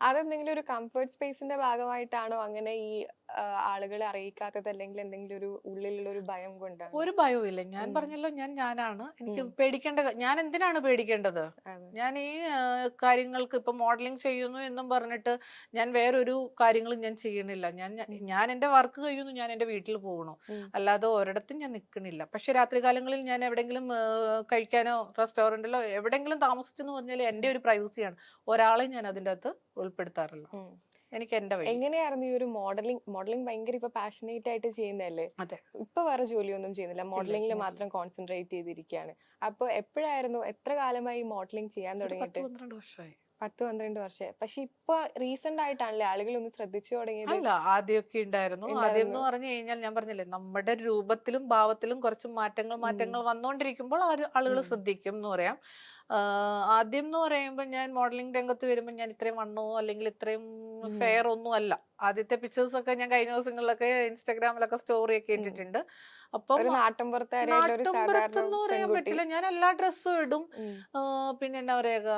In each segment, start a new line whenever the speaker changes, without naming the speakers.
അതെന്തെങ്കിലും ഒരു കംഫർട്ട് സ്പേസിന്റെ ഭാഗമായിട്ടാണോ അങ്ങനെ ഈ ആളുകളെ അറിയിക്കാത്തത്, അല്ലെങ്കിൽ എന്തെങ്കിലും ഒരു ഉള്ളിലുള്ള ഒരു ഭയം കൊണ്ടാണോ?
ഒരു ഭയവും ഇല്ല. ഞാൻ
ഉം.
പറഞ്ഞല്ലോ, ഞാനാണ്. എനിക്ക്
ഉം.
പേടിക്കേണ്ട ഞാൻ എന്തിനാണ് പേടിക്കേണ്ടത്?
അതെ.
ഞാൻ ഈ കാര്യങ്ങൾക്ക് ഇപ്പൊ മോഡലിംഗ് ചെയ്യുന്നു എന്നും പറഞ്ഞിട്ട് ഞാൻ വേറൊരു കാര്യങ്ങളും ഞാൻ ചെയ്യണില്ല. ഞാൻ ഞാൻ
ഉം.
ഞാൻ എന്റെ വർക്ക് കഴിയുന്നു, ഞാൻ എന്റെ വീട്ടിൽ പോകണു.
ഉം.
അല്ലാതെ ഒരിടത്തും ഞാൻ നിൽക്കണില്ല. പക്ഷെ രാത്രികാലങ്ങളിൽ ഞാൻ എവിടെങ്കിലും കഴിക്കാനോ റെസ്റ്റോറന്റിലോ എവിടെങ്കിലും താമസിച്ചെന്ന് പറഞ്ഞാൽ എന്റെ
ഉം.
ഒരു പ്രൈവസിയാണ്. ഒരാളെയും ഞാൻ അതിൻ്റെ അകത്ത് ഉൾപ്പെടുത്താറില്ല.
ഉം.
എനിക്ക് എന്റെ വഴി.
എങ്ങനെയായിരുന്നു ഈ ഒരു മോഡലിംഗ് ഭയങ്കര ഇപ്പൊ പാഷനേറ്റ് ആയിട്ട് ചെയ്യുന്നതല്ലേ?
അതെ.
ഇപ്പൊ വേറെ ജോലിയൊന്നും ചെയ്യുന്നില്ല,
ഇല്ല,
മോഡലിംഗിൽ
മോഡൽ
മാത്രം കോൺസെൻട്രേറ്റ് ചെയ്തിരിക്കുകയാണ്. അപ്പൊ എപ്പോഴായിരുന്നു, എത്ര കാലമായി മോഡലിംഗ് ചെയ്യാൻ
ഒരു പത്ത്
തുടങ്ങിയിട്ട്?
പന്ത്രണ്ട് വർഷമായി.
10-12 വർഷമായി. പക്ഷെ ഇപ്പൊ റീസെന്റ് ആയിട്ടാണല്ലേ ആളുകൾ ഒന്ന് ശ്രദ്ധിച്ചു തുടങ്ങിയത്?
അല്ല, ആദ്യമൊക്കെ ഉണ്ടായിരുന്നു. ആദ്യം എന്ന്
ഉണ്ടായിരുന്നു.
പറഞ്ഞു കഴിഞ്ഞാൽ ഞാൻ പറഞ്ഞില്ലേ, നമ്മുടെ രൂപത്തിലും ഭാവത്തിലും കുറച്ച് മാറ്റങ്ങൾ
ഉം.
മാറ്റങ്ങൾ വന്നുകൊണ്ടിരിക്കുമ്പോൾ ആളുകൾ
ഉം.
ശ്രദ്ധിക്കും എന്ന് പറയാം. ആദ്യം എന്ന് പറയുമ്പോൾ ഞാൻ മോഡലിംഗ് രംഗത്ത് വരുമ്പോൾ ഞാൻ ഇത്രയും വണ്ണമോ അല്ലെങ്കിൽ ഇത്രയും
ഉം.
ഫെയർ ഒന്നും അല്ല. ആദ്യത്തെ പിക്ചേഴ്സ് ഒക്കെ ഞാൻ കഴിഞ്ഞ ദിവസങ്ങളിലൊക്കെ ഇൻസ്റ്റാഗ്രാമിലൊക്കെ സ്റ്റോറി ഒക്കെ
ഉം.
ഇട്ടിട്ടുണ്ട്. അപ്പം
ഒരു നാട്ടിൻപുറത്തുകാരിയായിട്ടുള്ള ഒരു സാധാരണ
നാട്ടുമ്പുറത്തെന്ന് പറയാൻ
പെൺകുട്ടി.
പറ്റില്ല, ഞാൻ എല്ലാ ഡ്രസ്സും ഇടും.
ഉം.
പിന്നെ എന്നാ പറയുക,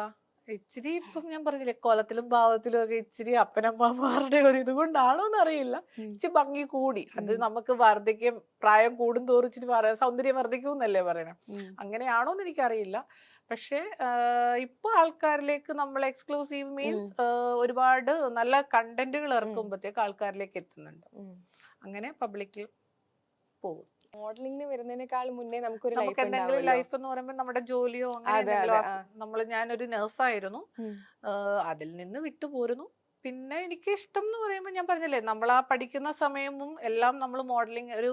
ഇച്ചിരി ഇപ്പം ഞാൻ പറഞ്ഞില്ലേ, കോലത്തിലും ഭാവത്തിലും ഒക്കെ ഇച്ചിരി അപ്പനമ്മമാരുടെ ഒരു ഇത് കൊണ്ടാണോ എന്നറിയില്ല,
ഉം.
ഇച്ചിരി ഭംഗി കൂടി. അത്
ഉം.
നമുക്ക് വർദ്ധിക്കും, പ്രായം കൂടും തോറും ഇച്ചിരി സൗന്ദര്യം വർദ്ധിക്കും എന്നല്ലേ പറയണേ.
ഉം.
അങ്ങനെയാണോ എന്ന് എനിക്കറിയില്ല. പക്ഷേ ഇപ്പൊ ആൾക്കാരിലേക്ക് നമ്മൾ എക്സ്ക്ലൂസീവ്
ഉം.
മീൻസ് ഒരുപാട് നല്ല കണ്ടന്റുകൾ
ഉം.
ഇറക്കുമ്പോഴത്തേക്ക് ആൾക്കാരിലേക്ക് എത്തുന്നുണ്ട്.
ഉം.
അങ്ങനെ പബ്ലിക്കിൽ പോകും.
മോഡലിംഗിന് വരുന്നതിനേക്കാൾ മുന്നേ നമുക്കൊരു
നമുക്ക്
ലൈഫ്
എന്തെങ്കിലും
ഉണ്ടാവുമല്ലോ.
ലൈഫ് എന്ന് പറയുമ്പോൾ നമ്മുടെ ജോലിയോ അങ്ങനെ
അതെ,
എന്തെങ്കിലും
അതെ. ആ.
ഞാനൊരു നഴ്സായിരുന്നു.
ഉം.
അതിൽ നിന്ന് വിട്ടുപോരുന്നു. പിന്നെ എനിക്ക് ഇഷ്ടം എന്ന് പറയുമ്പോൾ ഞാൻ പറഞ്ഞില്ലേ, നമ്മൾ ആ പഠിക്കുന്ന സമയവും എല്ലാം നമ്മൾ മോഡലിംഗ് ഒരു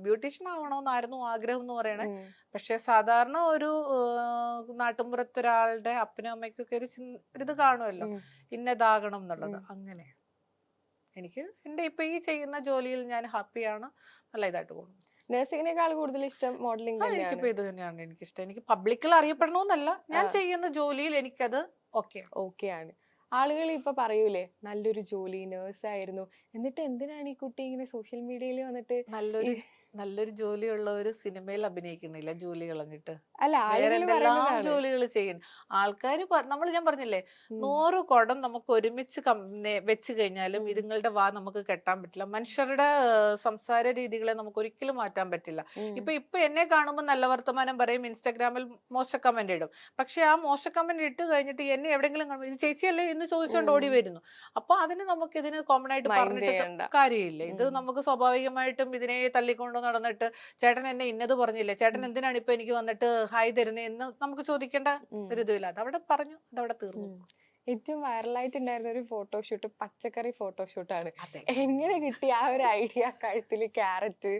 ബ്യൂട്ടീഷ്യൻ ആവണമെന്നായിരുന്നു ആഗ്രഹം എന്ന് പറയണേ.
ഉം.
പക്ഷെ സാധാരണ ഒരു നാട്ടുമ്പുറത്തൊരാളുടെ അപ്പനും അമ്മയ്ക്കൊക്കെ ഒരിത് കാണുമല്ലോ,
ഉം.
ഇന്നതാകണം എന്നുള്ളത്.
ഉം.
അങ്ങനെ എനിക്ക് എന്റെ ഇപ്പൊ ഈ ചെയ്യുന്ന ജോലിയിൽ ഞാൻ ഹാപ്പിയാണ്, നല്ല ഇതായിട്ട് പോകുന്നു.
നഴ്സിംഗിനേക്കാൾ കൂടുതൽ ഇഷ്ടം മോഡലിംഗ് തന്നെയാണ്.
എനിക്കിപ്പോ ഇത് തന്നെയാണ് എനിക്കിഷ്ടം. എനിക്ക് പബ്ലിക്കിൽ അറിയപ്പെടണമെന്നല്ല, ഞാൻ
ആ.
ചെയ്യുന്ന ജോലിയിൽ എനിക്കത് ഓക്കെ.
ഓക്കെയാണ്. ആളുകൾ ഇപ്പൊ പറയൂലേ, നല്ലൊരു ജോലി നേഴ്സായിരുന്നു, എന്നിട്ട് എന്തിനാണ് ഈ കുട്ടി ഇങ്ങനെ സോഷ്യൽ മീഡിയയിൽ വന്നിട്ട് ഈ
നല്ലൊരു നല്ലൊരു ജോലിയുള്ള ഒരു സിനിമയിൽ അഭിനയിക്കുന്നില്ല ജോലി കളഞ്ഞിട്ട്.
അല്ല,
വേറെ
ആളുകൾ
എന്തെല്ലാം
പറയുന്നതാണ്.
ജോലികൾ ചെയ്യുന്നു ആൾക്കാര്. ഞാൻ പറഞ്ഞില്ലേ,
ഉം.
100 കുടം നമുക്ക് ഒരുമിച്ച് വെച്ച് കഴിഞ്ഞാലും
ഉം.
ഇതുങ്ങളുടെ നമുക്ക് കെട്ടാൻ പറ്റില്ല. മനുഷ്യരുടെ സംസാര രീതികളെ നമുക്ക് ഒരിക്കലും മാറ്റാൻ പറ്റില്ല.
ഉം.
ഇപ്പൊ എന്നെ കാണുമ്പോൾ നല്ല വർത്തമാനം പറയും, ഇൻസ്റ്റാഗ്രാമിൽ മോശ കമന്റ് ഇടും. പക്ഷെ ആ മോശ കമന്റ് ഇട്ട് കഴിഞ്ഞിട്ട് എന്നെ എവിടെയെങ്കിലും കാണുമ്പോൾ ഇത് ചേച്ചിയല്ലേ എന്ന് ചോദിച്ചുകൊണ്ട് ഓടി
ഉം.
വരുന്നു. അപ്പൊ നമുക്ക് ഇതിന് കോമൺ ആയിട്ട്
മൈൻഡ്
പറഞ്ഞിട്ട്
ചെയ്യണ്ട.
കാര്യമില്ല. ഇത്
ഉം.
നമുക്ക് സ്വാഭാവികമായിട്ടും ഇതിനെ തള്ളിക്കൊണ്ട് നടന്നിട്ട് ചേട്ടൻ എന്നെ ഇന്നത് പറഞ്ഞില്ലേ, ചേട്ടൻ
ഉം.
എന്തിനാണ് ഇപ്പൊ എനിക്ക് വന്നിട്ട് ഹായ് തരുന്നേ എന്ന് നമുക്ക് ചോദിക്കേണ്ട
ഉം.
ഒരു ഇതുമില്ല. അതവിടെ പറഞ്ഞു, അതവിടെ തീർന്നു.
ഉം. ഏറ്റവും വൈറലായിട്ടുണ്ടായിരുന്ന ഒരു ഫോട്ടോഷൂട്ട് പച്ചക്കറി ഫോട്ടോഷൂട്ടാണ്.
അതെ.
എങ്ങനെ കിട്ടി ആ ഒരു ഐഡിയ? കഴുത്തില് ക്യാരറ്റ്,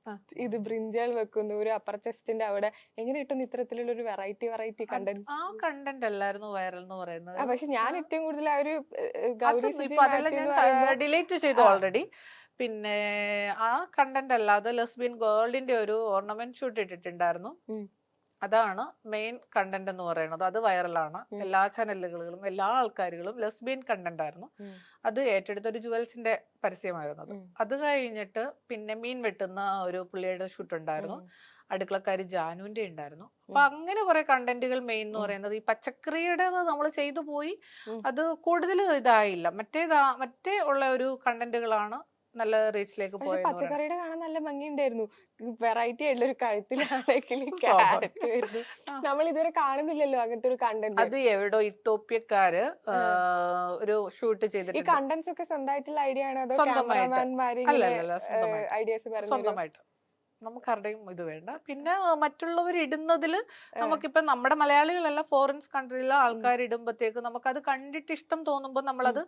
ആ.
ഇത് ബ്രിഞ്ചാൾ വെക്കുന്നു, ഒരു അപ്പർ ചെസ്റ്റിന്റെ അവിടെ എങ്ങനെ കിട്ടുന്നു ഇത്തരത്തിലുള്ള ഒരു വെറൈറ്റി കണ്ടന്റ്?
ആ കണ്ടന്റ് അല്ലായിരുന്നു വൈറൽ എന്ന് പറയുന്നത്.
പക്ഷെ ഞാൻ ഏറ്റവും കൂടുതൽ ആ ഒരു ഗൗരി
അതൊന്നും
സുജി
ഇപ്പൊ അതെല്ലാം
മാത്യു
ഞാൻ
എന്ന് പറയുമ്പോ
ഡിലീറ്റ് ചെയ്തു
ആ.
ഓൾറെഡി. പിന്നെ ആ കണ്ടന്റ് അല്ലാതെ ലെസ്ബിയൻ ഗേൾഡിന്റെ ഒരു ഓർണമെന്റ് ഷൂട്ട് ഇട്ടിട്ടുണ്ടായിരുന്നു.
ഉം.
അതാണ് മെയിൻ കണ്ടന്റ് എന്ന് പറയുന്നത്. അത് വൈറലാണ്.
ഉം.
എല്ലാ ചാനലുകളിലും എല്ലാ ആൾക്കാരുകളും ലെസ്ബിയൻ കണ്ടന്റ് ആയിരുന്നു.
ഉം.
അത് ഏറ്റെടുത്ത ഒരു ജുവൽസിന്റെ പരസ്യമായിരുന്നു അത്.
ഉം.
അത് കഴിഞ്ഞിട്ട് പിന്നെ മീൻ വെട്ടുന്ന ഒരു പുള്ളിയുടെ ഷൂട്ട് ഉണ്ടായിരുന്നു.
ഉം.
അടുക്കളക്കാരി ജാനുവിന്റെ ഉണ്ടായിരുന്നു. അപ്പൊ അങ്ങനെ കുറെ കണ്ടന്റുകൾ മെയിൻ എന്ന്
ഉം.
പറയുന്നത്. ഈ പച്ചക്കറിയുടെ നമ്മൾ ചെയ്തു പോയി,
ഉം.
അത് കൂടുതൽ ഇതായില്ല. മറ്റേ ഉള്ള ഒരു കണ്ടന്റുകളാണ് നല്ല റീച്ചിലേക്ക്
പക്ഷെ
പോയെന്ന് പറയുന്നത്.
പച്ചക്കറിയുടെ കാണാൻ നല്ല ഭംഗിയുണ്ടായിരുന്നു. വെറൈറ്റി ആയിട്ടുള്ള ഒരു കഴുത്തിലാണെങ്കിൽ
സ്വാഭാവികം.
ക്യാരറ്റ് വരുന്നു.
ആ.
നമ്മൾ ഇതുവരെ കാണുന്നില്ലല്ലോ അങ്ങനത്തെ ഒരു കണ്ടന്റ്.
അത് എവിടോ ഇത്തോപ്യക്കാര് ഒരു ഷൂട്ട്
ഈ
ചെയ്തിട്ടുണ്ട്
കണ്ടന്റ്സ് ഒക്കെ സ്വന്തമായിട്ടുള്ള ഐഡിയ ആണോ, അതോ
സ്വന്തമായിട്ട്.
ക്യാമറമാൻമാര് ഇങ്ങനെ
അല്ലല്ല, സ്വന്തമായിട്ട്.
ഐഡിയാസ് പറഞ്ഞു?
സ്വന്തമായിട്ട്. നമുക്കാരുടെയും ഇത് വേണ്ട. പിന്നെ മറ്റുള്ളവർ ഇടുന്നതില് നമുക്കിപ്പൊ നമ്മുടെ മലയാളികളല്ല, ഫോറിൻസ് കൺട്രിയിലെ ആൾക്കാർ ഇടുമ്പോഴത്തേക്ക് നമുക്കത് കണ്ടിട്ട് ഇഷ്ടം തോന്നുമ്പോൾ നമ്മളത്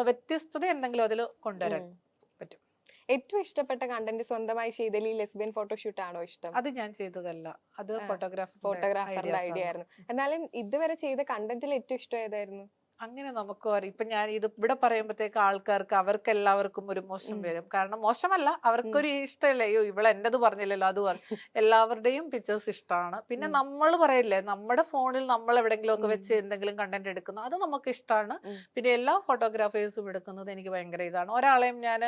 വ്യത്യസ്തത എന്തെങ്കിലും അതിൽ കൊണ്ടുവരാൻ പറ്റും.
ഏറ്റവും ഇഷ്ടപ്പെട്ട കണ്ടന്റ് സ്വന്തമായി ചെയ്തതിൽ ഈ ലെസ്ബിയൻ ഫോട്ടോഷൂട്ട് ആണോ ഇഷ്ടം?
അത് ഞാൻ ചെയ്തതല്ല, അത്
ഫോട്ടോഗ്രാഫറിന്റെ ഐഡിയ ആയിരുന്നു. എന്നാലും ഇതുവരെ ചെയ്ത കണ്ടന്റിൽ ഏറ്റവും ഇഷ്ടം ഏതായിരുന്നു?
അങ്ങനെ നമുക്ക് അറിയാം. ഇപ്പൊ ഞാൻ ഇത് ഇവിടെ പറയുമ്പോഴത്തേക്ക് ആൾക്കാർക്ക് അവർക്ക് എല്ലാവർക്കും ഒരു മോശം വരും. കാരണം മോശമല്ല, അവർക്കൊരു ഇഷ്ടമല്ലേ, അയ്യോ ഇവള് എന്റേത് പറഞ്ഞില്ലല്ലോ അത് പറഞ്ഞു. എല്ലാവരുടെയും പിക്ചേഴ്സ് ഇഷ്ടമാണ്. പിന്നെ നമ്മൾ പറയില്ലേ, നമ്മുടെ ഫോണിൽ നമ്മൾ എവിടെങ്കിലും ഒക്കെ വെച്ച് എന്തെങ്കിലും കണ്ടന്റ് എടുക്കുന്നു, അത് നമുക്ക് ഇഷ്ടമാണ്. പിന്നെ എല്ലാ ഫോട്ടോഗ്രാഫേഴ്സും എടുക്കുന്നത് എനിക്ക് ഭയങ്കര ഇതാണ്. ഒരാളെയും ഞാൻ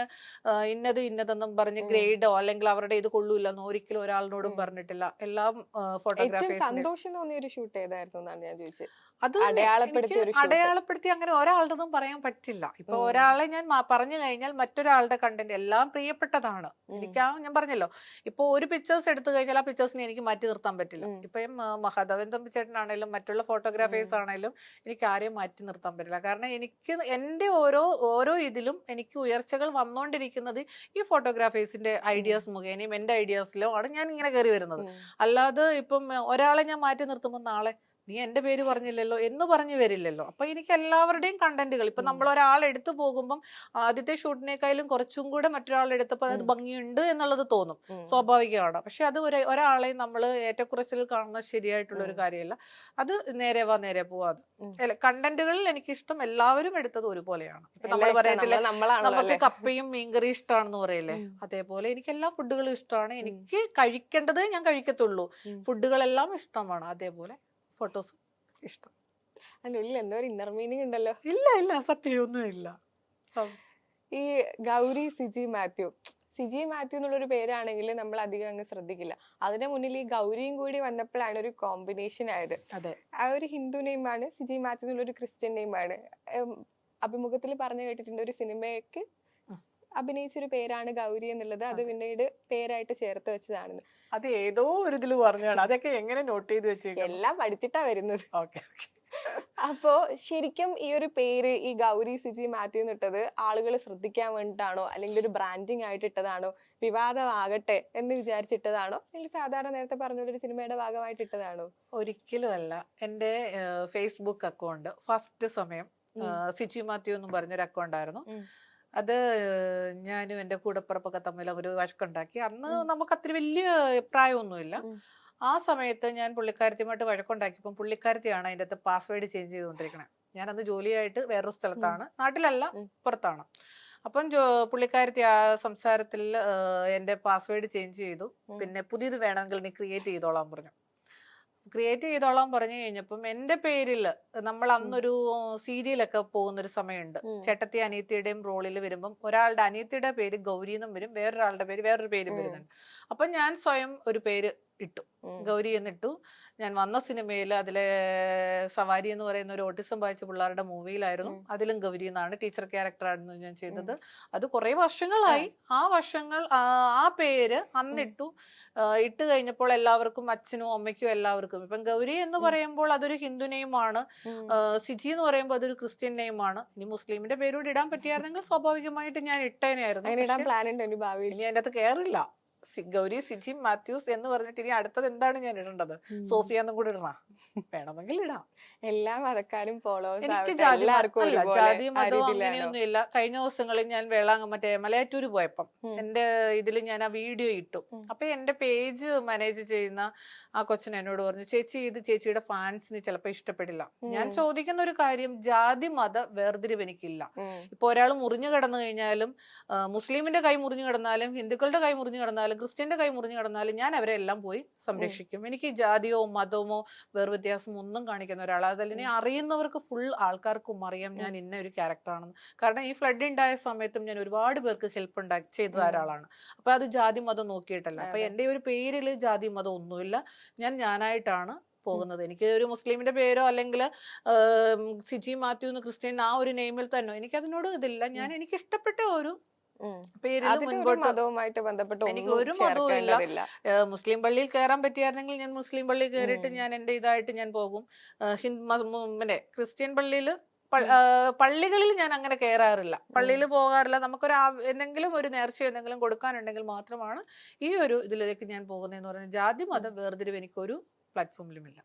ഇന്നതെന്നും പറഞ്ഞ് ഗ്രേഡോ അല്ലെങ്കിൽ അവരുടെ ഇത് കൊള്ളൂല്ലെന്നോ ഒരിക്കലും ഒരാളിനോടും പറഞ്ഞിട്ടില്ല. എല്ലാം
ഏറ്റവും
ഫോട്ടോഗ്രാഫേഴ്സിന്റെ.
സന്തോഷം തോന്നിയ ഒരു ഷൂട്ട് ഏതായിരുന്നു എന്നാണ് ഞാൻ ചോദിച്ചത്.
അത് എനിക്ക്
അടയാളപ്പെടുത്തിയ ഒരു ഷൂട്ട്.
അടയാളപ്പെടുത്തി അങ്ങനെ ഒരാളുടെതും പറയാൻ പറ്റില്ല. ഇപ്പൊ ഒരാളെ ഞാൻ പറഞ്ഞു കഴിഞ്ഞാൽ മറ്റൊരാളുടെ കണ്ടന്റ് എല്ലാം പ്രിയപ്പെട്ടതാണ്. ഞാൻ പറഞ്ഞല്ലോ, ഇപ്പൊ ഒരു പിക്ചേഴ്സ് എടുത്തു കഴിഞ്ഞാൽ ആ പിക്ചേഴ്സിനെ എനിക്ക് മാറ്റി നിർത്താൻ പറ്റില്ല. ഇപ്പം മഹാദേവൻ തമ്പി ചേട്ടനാണേലും മറ്റുള്ള ഫോട്ടോഗ്രാഫേഴ്സ് ആണേലും എനിക്ക് ആരെയും മാറ്റി നിർത്താൻ പറ്റില്ല. കാരണം എനിക്ക് എന്റെ ഓരോ ഇതിലും എനിക്ക് ഉയർച്ചകൾ വന്നുകൊണ്ടിരിക്കുന്നത് ഈ ഫോട്ടോഗ്രാഫേഴ്സിന്റെ ഐഡിയാസ് മുഖേനയും എന്റെ ഐഡിയാസിലോ ആണ് ഞാൻ ഇങ്ങനെ കയറി വരുന്നത്. അല്ലാതെ ഇപ്പം ഒരാളെ ഞാൻ മാറ്റി നിർത്തുമ്പോൾ നാളെ നീ എന്റെ പേര് പറഞ്ഞില്ലല്ലോ എന്ന് പറഞ്ഞു വരില്ലല്ലോ. അപ്പൊ എനിക്ക് എല്ലാവരുടെയും കണ്ടന്റുകൾ, ഇപ്പൊ നമ്മൾ ഒരാൾ എടുത്തു പോകുമ്പോൾ ആദ്യത്തെ ഷൂട്ടിനേക്കാളും കുറച്ചും കൂടെ മറ്റൊരാൾ എടുത്തപ്പോൾ അത് ഭംഗിയുണ്ട് എന്നുള്ളത് തോന്നും, സ്വാഭാവികമാണ്. പക്ഷെ അത് ഒരാളെ നമ്മൾ ഏറ്റക്കുറച്ചിൽ കാണുന്നത് ശരിയായിട്ടുള്ള ഒരു കാര്യമല്ല. അത് നേരെ വാ നേരെ പോവാതെ കണ്ടന്റുകളിൽ എനിക്കിഷ്ടം എല്ലാവരും എടുത്തത് ഒരുപോലെയാണ്. ഇപ്പൊ നമ്മൾ പറയത്തില്ല നമുക്ക് കപ്പയും മീൻകറി ഇഷ്ടമാണെന്ന് പറയില്ലേ, അതേപോലെ എനിക്ക് എല്ലാ ഫുഡുകളും ഇഷ്ടമാണ്. എനിക്ക് കഴിക്കേണ്ടത് ഞാൻ കഴിക്കത്തുള്ളൂ, ഫുഡുകളെല്ലാം ഇഷ്ടമാണ്. അതേപോലെ ഫോട്ടോസ് ഇഷ്ടം.
അതിനുള്ളിൽ എന്തോ ഒരു ഇന്നർ മീനിങ് ഉണ്ടല്ലോ.
ഇല്ല സത്യമൊന്നും ഇല്ല.
ഈ ഗൗരി സിജി മാത്യു എന്നുള്ളൊരു പേരാണെങ്കിൽ നമ്മൾ അധികം അങ്ങ് ശ്രദ്ധിക്കില്ല. അതിന്റെ മുന്നിൽ ഈ ഗൗരിയും കൂടി വന്നപ്പോഴാണ് ഒരു കോമ്പിനേഷൻ ആയത്.
അതെ,
ആ ഒരു ഹിന്ദു നെയിമാണ്, സിജി മാത്യു എന്നുള്ളൊരു ക്രിസ്ത്യൻ നെയിമാണ്. അഭിമുഖത്തിൽ പറഞ്ഞു കേട്ടിട്ടുണ്ട് ഒരു സിനിമയ്ക്ക് അഭിനയിച്ചൊരു പേരാണ് ഗൗരി എന്നുള്ളത്, അത് പിന്നീട് പേരായിട്ട് ചേർത്ത് വെച്ചതാണെന്ന്.
അത് ഏതോ ഒരു ഇതിൽ പറഞ്ഞാണ്. അതൊക്കെ എങ്ങനെ നോട്ട് ചെയ്ത് വെച്ചേക്കും?
എല്ലാം പഠിച്ചിട്ടാ വരുന്നത്.
ഓക്കെ.
അപ്പോ ശരിക്കും ഈ ഒരു പേര്, ഈ ഗൗരി സിജി മാത്യു എന്നിട്ടത് ആളുകൾ ശ്രദ്ധിക്കാൻ വേണ്ടിയിട്ടാണോ, അല്ലെങ്കിൽ ഒരു ബ്രാൻഡിങ് ആയിട്ട് ഇട്ടതാണോ, വിവാദമാകട്ടെ എന്ന് വിചാരിച്ചിട്ടതാണോ, അല്ലെങ്കിൽ സാധാരണ നേരത്തെ പറഞ്ഞൊരു സിനിമയുടെ ഭാഗമായിട്ട് ഇട്ടതാണോ?
ഒരിക്കലും അല്ല. എന്റെ ഫേസ്ബുക്ക് അക്കൗണ്ട് ഫസ്റ്റ് സമയം സിജി മാത്യു എന്ന് പറഞ്ഞൊരു അക്കൗണ്ട് ആയിരുന്നു. അത് ഞാനും എന്റെ കൂടപ്പിറപ്പൊക്കെ തമ്മിൽ ഒരു വഴക്കുണ്ടാക്കി. അന്ന് നമുക്ക് അത്ര വലിയ പ്രായമൊന്നുമില്ല. ആ സമയത്ത് ഞാൻ പുള്ളിക്കാരത്തിയുമായിട്ട് വഴക്കുണ്ടാക്കിയപ്പോൾ പുള്ളിക്കാരത്തിയാണ് അതിൻ്റെ അകത്ത് പാസ്വേഡ് ചേഞ്ച് ചെയ്തുകൊണ്ടിരിക്കണേ. ഞാനന്ന് ജോലിയായിട്ട് വേറൊരു സ്ഥലത്താണ്, നാട്ടിലല്ല, പുറത്താണ്. അപ്പം പുള്ളിക്കാരത്തി ആ സംസാരത്തിൽ എന്റെ പാസ്വേഡ് ചേഞ്ച് ചെയ്തു. പിന്നെ പുതിയത് വേണമെങ്കിൽ നീ ക്രിയേറ്റ് ചെയ്തോളാൻ പറഞ്ഞു. ക്രിയേറ്റ് ചെയ്തോളാൻ പറഞ്ഞു കഴിഞ്ഞപ്പം എന്റെ പേരിൽ നമ്മൾ അന്നൊരു സീരിയലൊക്കെ പോകുന്നൊരു സമയമുണ്ട്. ചേട്ടത്തി അനിയത്തിയുടെയും റോളിൽ വരുമ്പം ഒരാളുടെ അനിയത്തിയുടെ പേര് ഗൗരി എന്നും വരും, വേറൊരാളുടെ പേര് വേറൊരു പേരും വരുന്നുണ്ട്. അപ്പൊ ഞാൻ സ്വയം ഒരു പേര് ഇട്ടു, ഗൗരി എന്നിട്ടു. ഞാൻ വന്ന സിനിമയിൽ അതിലെ സവാരി എന്ന് പറയുന്ന ഒരു ഓട്ടിസം ബാധിച്ച പിള്ളേരുടെ മൂവിയിലായിരുന്നു. അതിലും ഗൗരി എന്നാണ്, ടീച്ചർ ക്യാരക്ടറായിരുന്നു ഞാൻ ചെയ്തത്. അത് കുറെ വർഷങ്ങളായി. ആ പേര് അന്നിട്ടു. ഇട്ട് കഴിഞ്ഞപ്പോൾ എല്ലാവർക്കും, അച്ഛനും അമ്മയ്ക്കും എല്ലാവർക്കും, ഇപ്പം ഗൗരി എന്ന് പറയുമ്പോൾ അതൊരു ഹിന്ദു നെയിമാണ്, സിജി എന്ന് പറയുമ്പോൾ അതൊരു ക്രിസ്ത്യൻ നെയിമാണ്. ഇനി മുസ്ലിമിന്റെ പേരോട് ഇടാൻ പറ്റിയായിരുന്നെങ്കിൽ സ്വാഭാവികമായിട്ട് ഞാൻ ഇട്ടേനായിരുന്നു. ഇനി അതിന്റെ അകത്ത് കേറില്ല. ഗൗരി സിജി മാത്യൂസ് എന്ന് പറഞ്ഞിട്ട് ഇനി അടുത്തത് എന്താണ് ഞാൻ ഇടേണ്ടത്? സോഫിയ എന്നും കൂടെ ഇടണ? വേണമെങ്കിൽ ഇടാം.
എല്ലാ മതക്കാരും
എനിക്ക് ജാതി മതവും അങ്ങനെയൊന്നും ഇല്ല. കഴിഞ്ഞ ദിവസങ്ങളിൽ ഞാൻ മറ്റേ മലയാറ്റൂര് പോയപ്പം എന്റെ ഇതിൽ ഞാൻ ആ വീഡിയോ ഇട്ടു. അപ്പൊ എന്റെ പേജ് മാനേജ് ചെയ്യുന്ന ആ കൊച്ചിന് എന്നോട് പറഞ്ഞു, ചേച്ചി ഇത് ചേച്ചിയുടെ ഫാൻസിന് ചിലപ്പോ ഇഷ്ടപ്പെടില്ല. ഞാൻ ചോദിക്കുന്ന ഒരു കാര്യം, ജാതി മത വേർതിരിവ് എനിക്കില്ല. ഇപ്പൊ ഒരാൾ മുറിഞ്ഞു കിടന്നു കഴിഞ്ഞാലും, മുസ്ലിമിന്റെ കൈ മുറിഞ്ഞു കിടന്നാലും, ഹിന്ദുക്കളുടെ കൈ മുറിഞ്ഞു കിടന്നാലും, ക്രിസ്ത്യന്റെ കൈ മുറിഞ്ഞു കിടന്നാലും ഞാൻ അവരെ എല്ലാം പോയി സംരക്ഷിക്കും. എനിക്ക് ജാതിയോ മതമോ വേർവ്യത്യാസം ഒന്നും കാണിക്കുന്ന ഒരാൾ അതല്ലെങ്കിൽ അറിയുന്നവർക്ക് ഫുൾ ആൾക്കാർക്കും അറിയാം ഞാൻ ഇന്ന ഒരു ക്യാരക്ടറാണെന്ന്. കാരണം ഈ ഫ്ലഡ് ഉണ്ടായ സമയത്തും ഞാൻ ഒരുപാട് പേർക്ക് ഹെൽപ്പ് ചെയ്ത ഒരാളാണ്. അപ്പൊ അത് ജാതി മതം നോക്കിയിട്ടല്ല. അപ്പൊ എന്റെ ഒരു പേരില് ജാതി മതം ഒന്നുമില്ല. ഞാനായിട്ടാണ് പോകുന്നത്. എനിക്ക് ഒരു മുസ്ലിമിന്റെ പേരോ അല്ലെങ്കിൽ സിജി മാത്യു എന്ന് ക്രിസ്ത്യൻ ആ ഒരു നെയിമിൽ തന്നെ എനിക്ക് അതിനോട് ഇതില്ല. ഞാൻ എനിക്ക് ഇഷ്ടപ്പെട്ട ഒരു
മതവുമായിട്ട് ബന്ധപ്പെട്ട്
എനിക്ക് ഒരു മതവും ഇല്ല. മുസ്ലിം പള്ളിയിൽ കയറാൻ പറ്റിയായിരുന്നെങ്കിൽ ഞാൻ മുസ്ലിം പള്ളിയിൽ കയറിയിട്ട് ഞാൻ എന്റെ ഇതായിട്ട് ഞാൻ പോകും. ക്രിസ്ത്യൻ പള്ളിയിൽ പള്ളികളിൽ ഞാൻ അങ്ങനെ കയറാറില്ല, പള്ളിയിൽ പോകാറില്ല. നമുക്കൊരു എന്തെങ്കിലും ഒരു നേർച്ച എന്തെങ്കിലും കൊടുക്കാനുണ്ടെങ്കിൽ മാത്രമാണ് ഈ ഒരു ഇതിലേക്ക് ഞാൻ പോകുന്നതെന്ന് പറയുന്നത്. ജാതി മത വേർതിരിവ് എനിക്കൊരു പ്ലാറ്റ്ഫോമിലുമില്ല.